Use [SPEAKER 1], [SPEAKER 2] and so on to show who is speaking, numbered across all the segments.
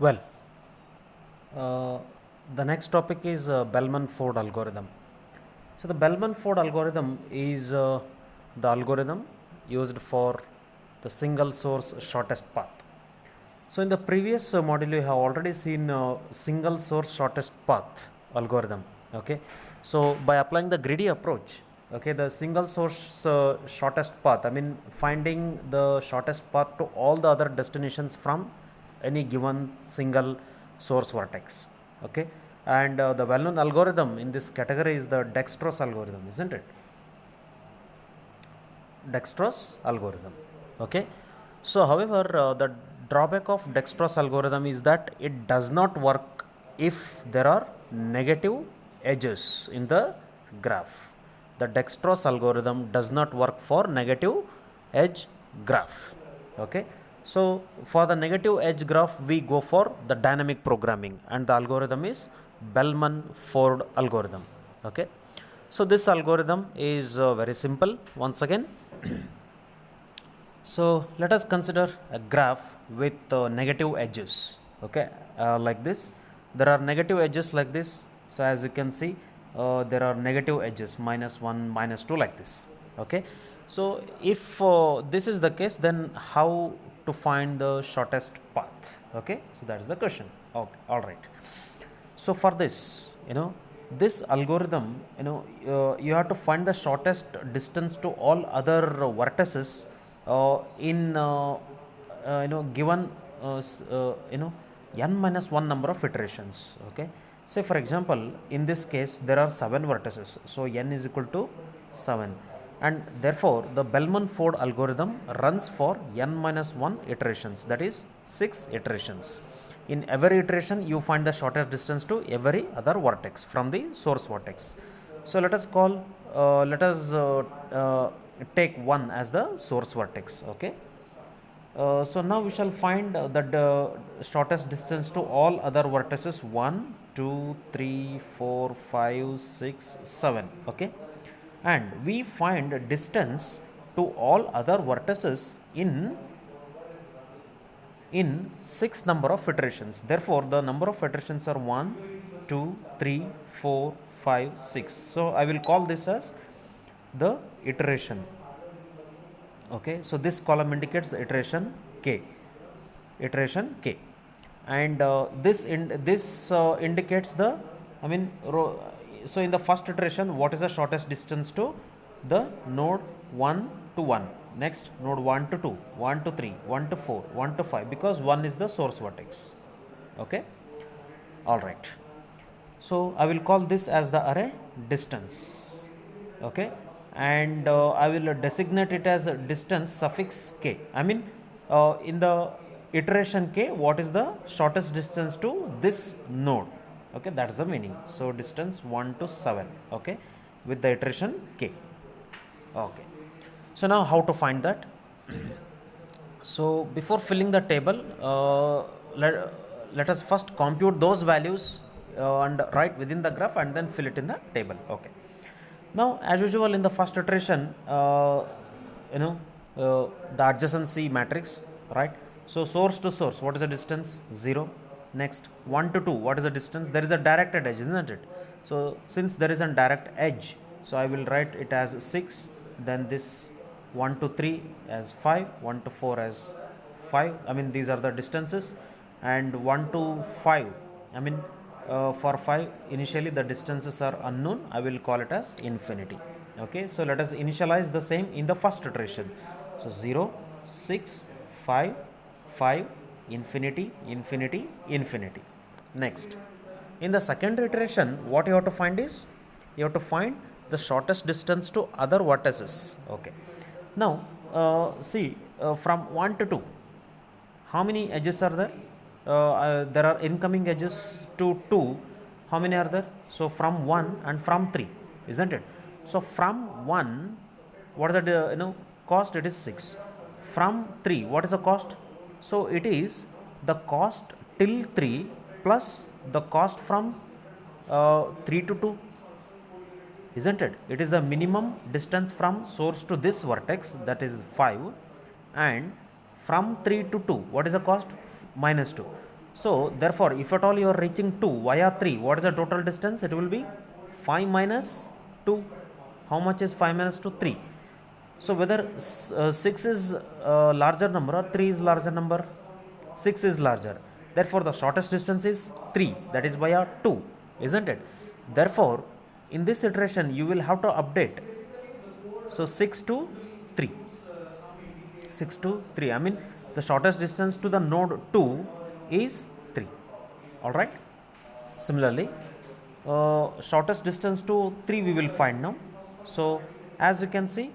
[SPEAKER 1] Well, uh, the next topic is Bellman-Ford algorithm. So the Bellman-Ford algorithm is the algorithm used for the single source shortest path. So in the previous module, you have already seen single source shortest path algorithm. Okay, so by applying the greedy approach, okay, the single source shortest path, I mean finding the shortest path to all the other destinations from any given single source vertex. Okay, and the well-known algorithm in this category is the Dijkstra's algorithm, isn't it? Dijkstra's algorithm. Okay, so however, the drawback of Dijkstra's algorithm is that it does not work if there are negative edges in the graph. The Dijkstra's algorithm does not work for negative edge graph. Okay, so for the negative edge graph, we go for the dynamic programming, and the algorithm is Bellman-Ford algorithm. Okay, so this algorithm is very simple. Once again, so let us consider a graph with negative edges. Okay, like this. There are negative edges like this. So as you can see, there are negative edges -1, -2 like this. Okay, so if this is the case, then how to find the shortest path? Okay, so that is the question. Okay, all right. So for this, this algorithm, you have to find the shortest distance to all other vertices in given n minus 1 number of iterations. Okay, say for example, in this case there are 7 vertices, so n is equal to 7, and therefore the Bellman-Ford algorithm runs for n minus 1 iterations, that is 6 iterations. In every iteration you find the shortest distance to every other vertex from the source vertex. So let us take 1 as the source vertex. Okay, so now we shall find the shortest distance to all other vertices: 1, 2, 3, 4, 5, 6, 7. Okay, and we find distance to all other vertices in 6 number of iterations. Therefore the number of iterations are 1, 2, 3, 4, 5, 6. So I will call this as the iteration. Okay, so this column indicates the iteration k, and this indicates the, I mean, so in the first iteration, what is the shortest distance to the node 1 to 1, next node 1 to 2, 1 to 3, 1 to 4, 1 to 5, because 1 is the source vertex. Okay, all right. So I will call this as the array distance. Okay, and I will designate it as a distance suffix k. I mean, in the iteration k, what is the shortest distance to this node? Okay, that's the meaning. So distance 1 to 7. Okay, with the iteration k. Okay, so now how to find that? So before filling the table, let us first compute those values and write within the graph, and then fill it in the table. Okay, now as usual in the first iteration, the adjacency matrix, right? So source to source, what is the distance? 0. Next 1 to 2, what is the distance? There is a directed edge, isn't it? So since there is a direct edge, so I will write it as 6, then this 1 to 3 as 5, 1 to 4 as 5. I mean, these are the distances, and 1 to 5, I mean, for 5 initially the distances are unknown, I will call it as infinity. Okay, so let us initialize the same in the first iteration. So 0, 6, 5, 5, infinity, infinity, infinity. Next, in the second iteration, what you have to find is, you have to find the shortest distance to other vertices. Okay, now see, from 1 to 2, how many edges are there? There are incoming edges to 2. How many are there? So from 1 and from 3, isn't it? So from 1, what is the cost? It is 6. From 3, what is the cost? So it is the cost till 3 plus the cost from 3 to 2, isn't it? It is the minimum distance from source to this vertex, that is 5, and from 3 to 2, what is the cost? -2. So therefore if at all you are reaching 2 via 3, what is the total distance? It will be 5 minus 2. How much is 5 minus 2? 3. So whether 6 is larger number or 3 is larger number? 6 is larger. Therefore the shortest distance is 3, that is via 2, isn't it? Therefore in this iteration you will have to update. So 6 to 3. 6 to 3. I mean the shortest distance to the node 2 is 3. Alright. Similarly, shortest distance to 3 we will find now. So as you can see,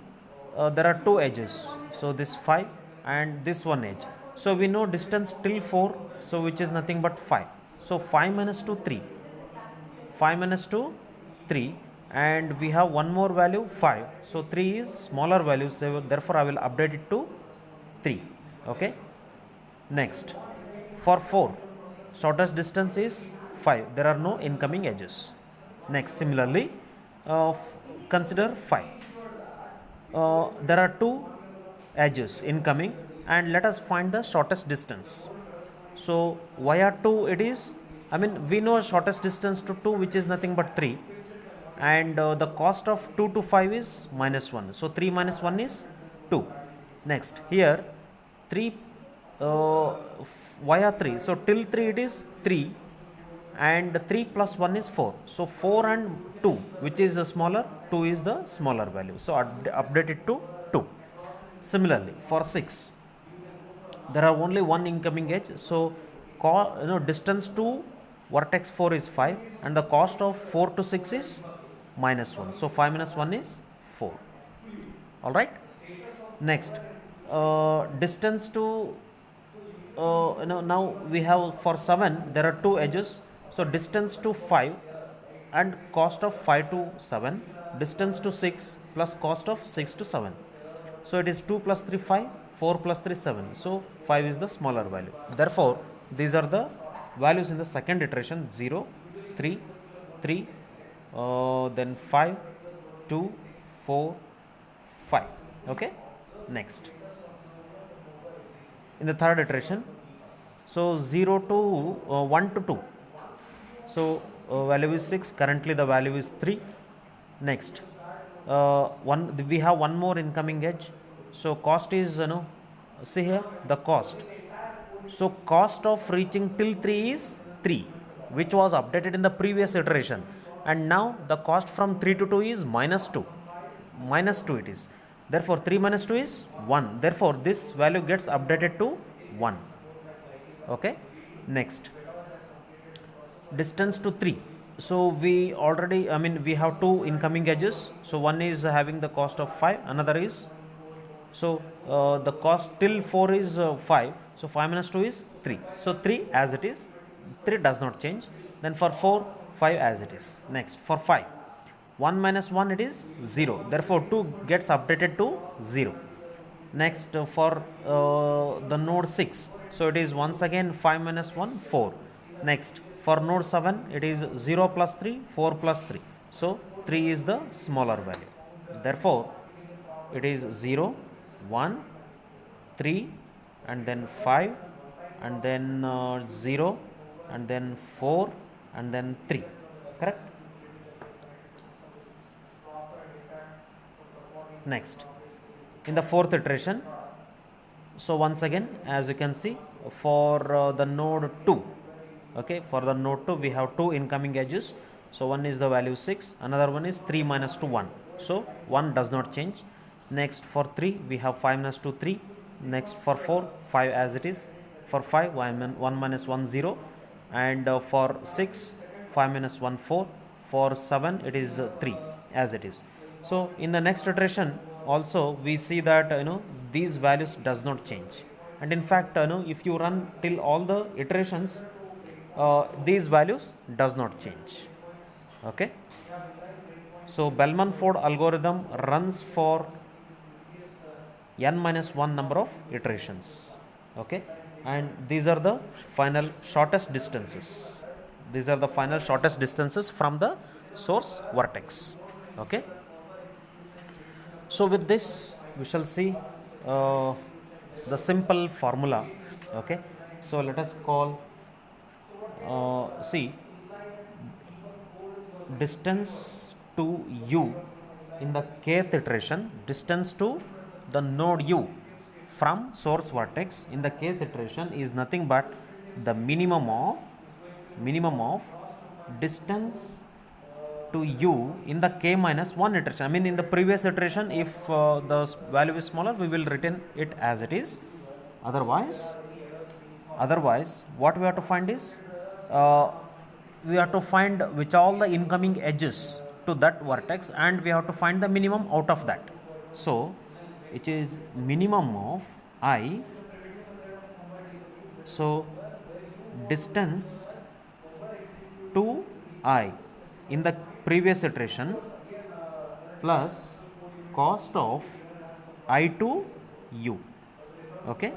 [SPEAKER 1] there are two edges. So this 5 and this one edge. So we know distance till 4, so which is nothing but 5. So 5 minus 2, 3. 5 minus 2, 3, and we have one more value 5. So 3 is smaller value, so therefore I will update it to 3. Okay. Next, for 4, shortest distance is 5. There are no incoming edges. Next, similarly, consider 5. There are two edges incoming, and let us find the shortest distance. So via 2 it is, I mean we know shortest distance to 2, which is nothing but 3, and the cost of 2 to 5 is minus 1. So 3 minus 1 is 2. Next, here 3 via 3. So till 3 it is 3, and 3 plus 1 is 4. So 4 and 2, which is smaller? 2 is the smaller value. So update it to 2. Similarly, for 6, there are only one incoming edge. So distance to vertex 4 is 5, and the cost of 4 to 6 is minus 1. So 5 minus 1 is 4. Alright. Next, distance to now we have for 7 there are two edges. So distance to 5 and cost of 5 to 7, distance to 6 plus cost of 6 to 7. So it is 2 plus 3 5, 4 plus 3 7. So 5 is the smaller value. Therefore these are the values in the second iteration: 0, 3, 3, then 5, 2, 4, 5. Okay. Next, in the third iteration, so 0 to 1 to 2. So value is 6. Currently the value is 3. Next, we have one more incoming edge. So cost is, see here the cost. So cost of reaching till 3 is 3, which was updated in the previous iteration, and now the cost from 3 to 2 is minus 2. Minus 2 it is. Therefore 3 minus 2 is 1. Therefore this value gets updated to 1. Okay. Next, distance to 3. So we already, I mean we have two incoming edges. So one is having the cost of 5, another is, so the cost till 4 is 5. So 5 minus 2 is 3. So 3 as it is, 3 does not change. Then for 4, 5 as it is. Next, for 5, 1 minus 1 it is 0. Therefore 2 gets updated to 0. Next, for the node 6, so it is once again 5 minus 1, 4. Next, for node 7 it is 0 plus 3, 4 plus 3. So 3 is the smaller value. Therefore it is 0, 1, 3, and then 5, and then 0, and then 4, and then 3. Correct. Next, in the fourth iteration, so once again as you can see, for the node 2, okay, for the node 2 we have two incoming edges. So one is the value 6, another one is 3 minus 2, 1. So 1 does not change. Next, for 3 we have 5 minus 2, 3. Next, for 4, 5 as it is. For 5, 1 minus 1, 0. And for 6, 5 minus 1, 4. For 7 it is 3 as it is. So in the next iteration also we see that these values does not change, and in fact if you run till all the iterations, these values does not change. Okay. So Bellman-Ford algorithm runs for n minus 1 number of iterations. Okay, and these are the final shortest distances. These are the final shortest distances from the source vertex. Okay. So with this we shall see the simple formula. Okay. So let us call see, distance to u in the kth iteration, distance to the node u from source vertex in the kth iteration is nothing but the minimum of distance to u in the k minus 1 iteration. I mean, in the previous iteration, if the value is smaller, we will return it as it is. Otherwise, what we have to find is, we have to find which all the incoming edges to that vertex, and we have to find the minimum out of that. So it is minimum of I. So distance to I in the previous iteration plus cost of I to u. Okay.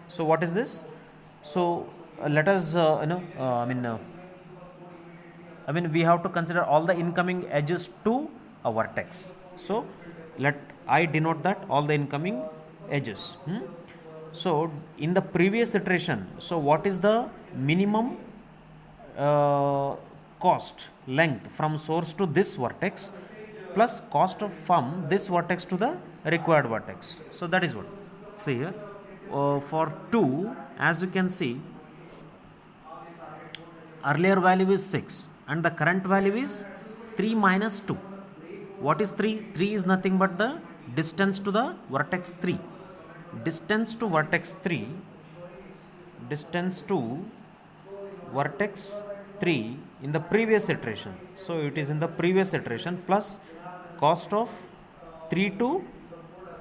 [SPEAKER 1] So what is this? So let us I mean we have to consider all the incoming edges to a vertex. So let I denote that all the incoming edges. So in the previous iteration, so what is the minimum cost length from source to this vertex plus cost of from this vertex to the required vertex. So that is what. See here, for 2, as you can see, earlier value is 6 and the current value is 3 minus 2. What is 3? 3 is nothing but the distance to the vertex 3. Distance to vertex 3, distance to vertex 3 in the previous iteration. So it is in the previous iteration plus cost of 3 to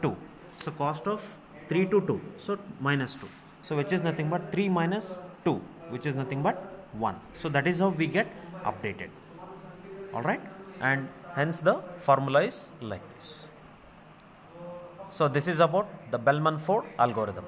[SPEAKER 1] 2. So cost of 3 to 2. So minus 2. So which is nothing but 3 minus 2, which is nothing but 1. So that is how we get updated. Alright. And hence the formula is like this. So this is about the Bellman-Ford algorithm.